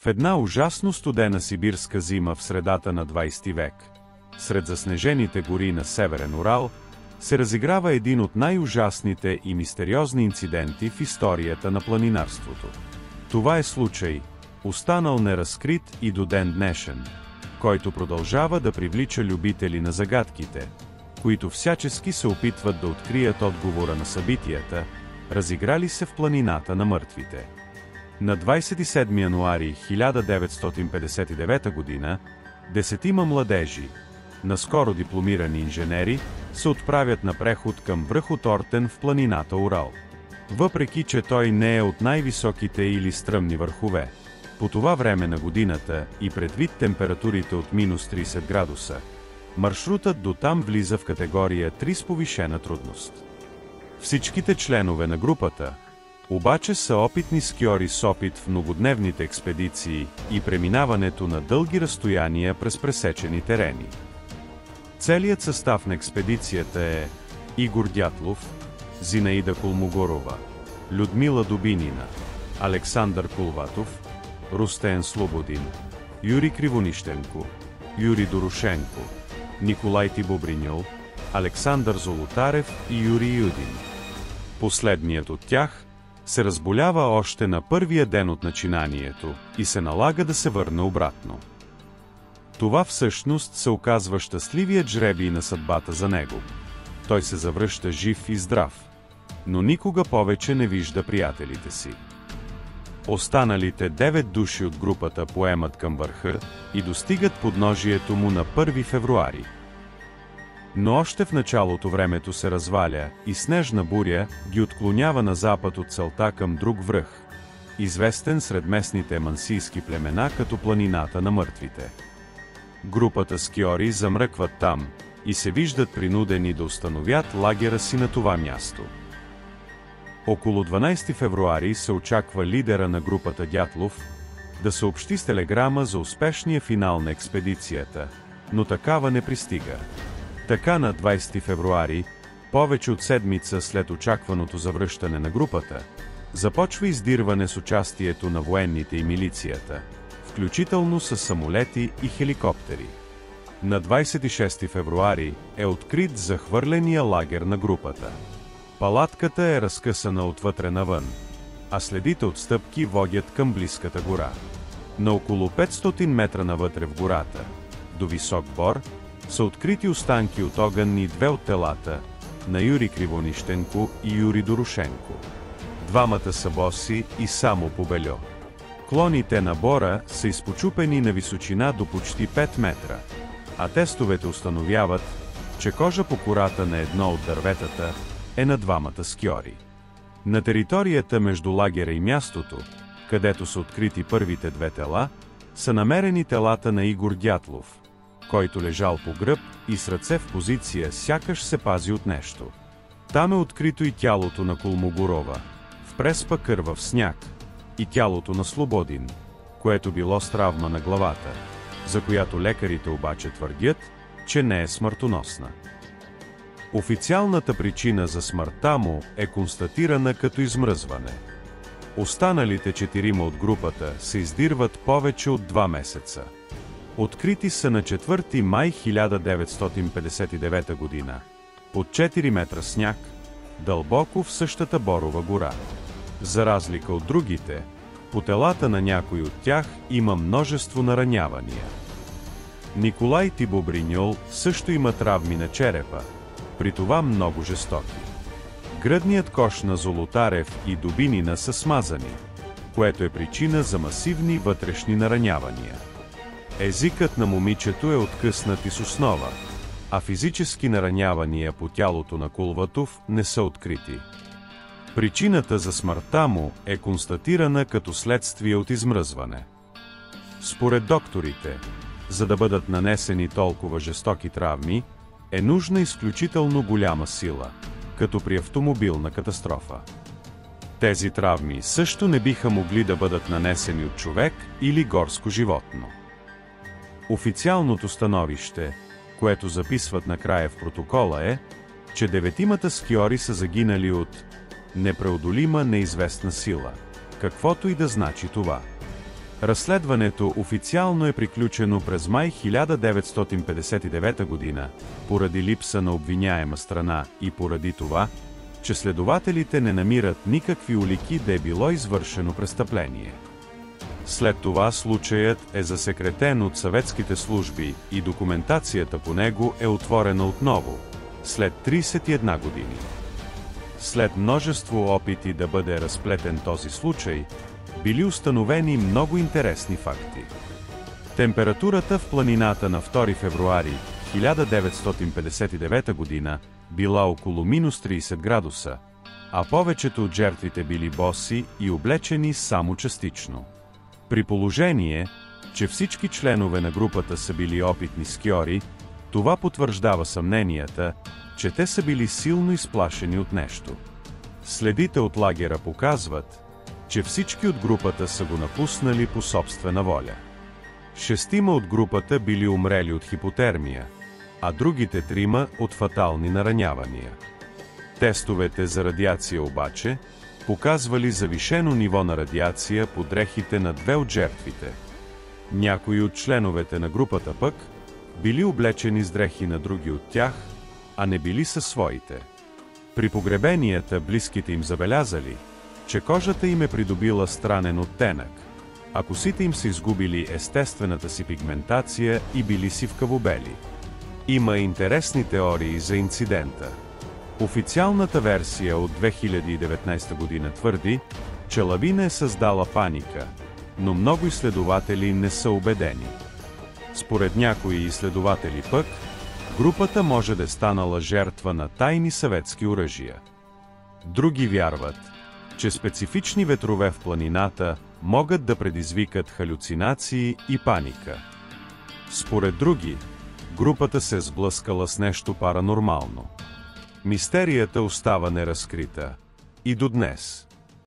В една ужасно студена сибирска зима в средата на 20 век, сред заснежените гори на Северен Урал, се разиграва един от най-ужасните и мистериозни инциденти в историята на планинарството. Това е случай, останал неразкрит и до ден днешен, който продължава да привлича любители на загадките, които всячески се опитват да открият отговора на събитията, разиграли се в планината на мъртвите. На 27 януари 1959 година, 10 младежи, наскоро дипломирани инженери, се отправят на преход към връх Ортен в планината Урал. Въпреки че той не е от най-високите или стръмни върхове, по това време на годината и предвид температурите от -30 градуса, маршрутът до там влиза в категория 3 с повишена трудност. Всичките членове на групата обаче са опитни скиори с опит в многодневните експедиции и преминаването на дълги разстояния през пресечени терени. Целият състав на експедицията е Игор Дятлов, Зинаида Колмогорова, Людмила Дубинина, Александър Кулватов, Рустен Слободин, Юрий Кривонищенко, Юрий Дорошенко, Николай Тибобриньол, Александър Золотарев и Юрий Юдин. Последният от тях се разболява още на първия ден от начинанието и се налага да се върне обратно. Това всъщност се оказва щастливият жребий на съдбата за него. Той се завръща жив и здрав, но никога повече не вижда приятелите си. Останалите 9 души от групата поемат към върха и достигат подножието му на 1 февруари. Но още в началото времето се разваля и снежна буря ги отклонява на запад от целта към друг връх, известен сред местните мансийски племена като планината на мъртвите. Групата скиори замръкват там и се виждат принудени да установят лагера си на това място. Около 12 февруари се очаква лидера на групата Дятлов да съобщи с телеграма за успешния финал на експедицията, но такава не пристига. Така на 20 февруари, повече от седмица след очакваното завръщане на групата, започва издирване с участието на военните и милицията, включително с самолети и хеликоптери. На 26 февруари е открит захвърления лагер на групата. Палатката е разкъсана отвътре навън, а следите от стъпки водят към близката гора. На около 500 метра навътре в гората, до висок бор, са открити останки от огън и 2 от телата на Юрий Кривонищенко и Юрий Дорошенко. Двамата са боси и само по бельо. Клоните на бора са изпочупени на височина до почти 5 метра, а тестовете установяват, че кожа по кората на едно от дърветата е на двамата скиори. На територията между лагера и мястото, където са открити първите 2 тела, са намерени телата на Игор Дятлов, който лежал по гръб и с ръце в позиция сякаш се пази от нещо. Там е открито и тялото на Колмогорова, в преспа кървав сняг, и тялото на Слободин, което било с травма на главата, за която лекарите обаче твърдят, че не е смъртоносна. Официалната причина за смъртта му е констатирана като измръзване. Останалите 4 от групата се издирват повече от 2 месеца. Открити са на 4 май 1959 година, под 4 метра сняг, дълбоко в същата Борова гора. За разлика от другите, по телата на някой от тях има множество наранявания. Николай Тибобриньол също има травми на черепа, при това много жестоки. Гръдният кош на Золотарев и Дубинина са смазани, което е причина за масивни вътрешни наранявания. Езикът на момичето е откъснат и с основа, а физически наранявания по тялото на Кулватов не са открити. Причината за смъртта му е констатирана като следствие от измръзване. Според докторите, за да бъдат нанесени толкова жестоки травми, е нужна изключително голяма сила, като при автомобилна катастрофа. Тези травми също не биха могли да бъдат нанесени от човек или горско животно. Официалното становище, което записват накрая в протокола е, че 9 скиори са загинали от непреодолима неизвестна сила, каквото и да значи това. Разследването официално е приключено през май 1959 година, поради липса на обвиняема страна и поради това, че следователите не намират никакви улики да е било извършено престъпление. След това случаят е засекретен от съветските служби и документацията по него е отворена отново, след 31 години. След множество опити да бъде разплетен този случай, били установени много интересни факти. Температурата в планината на 2 февруари 1959 година била около минус 30 градуса, а повечето от жертвите били боси и облечени само частично. При положение, че всички членове на групата са били опитни скиори, това потвърждава съмненията, че те са били силно изплашени от нещо. Следите от лагера показват, че всички от групата са го напуснали по собствена воля. 6 от групата били умрели от хипотермия, а другите 3 от фатални наранявания. Тестовете за радиация обаче показвали завишено ниво на радиация по дрехите на 2 от жертвите. Някои от членовете на групата пък били облечени с дрехи на други от тях, а не били със своите. При погребенията близките им забелязали, че кожата им е придобила странен оттенък, а косите им са изгубили естествената си пигментация и били сивкаво-бели. Има интересни теории за инцидента. Официалната версия от 2019 година твърди, че лавина е създала паника, но много изследователи не са убедени. Според някои изследователи пък, групата може да е станала жертва на тайни съветски оръжия. Други вярват, че специфични ветрове в планината могат да предизвикат халюцинации и паника. Според други, групата се е сблъскала с нещо паранормално. Мистерията остава неразкрита и до днес.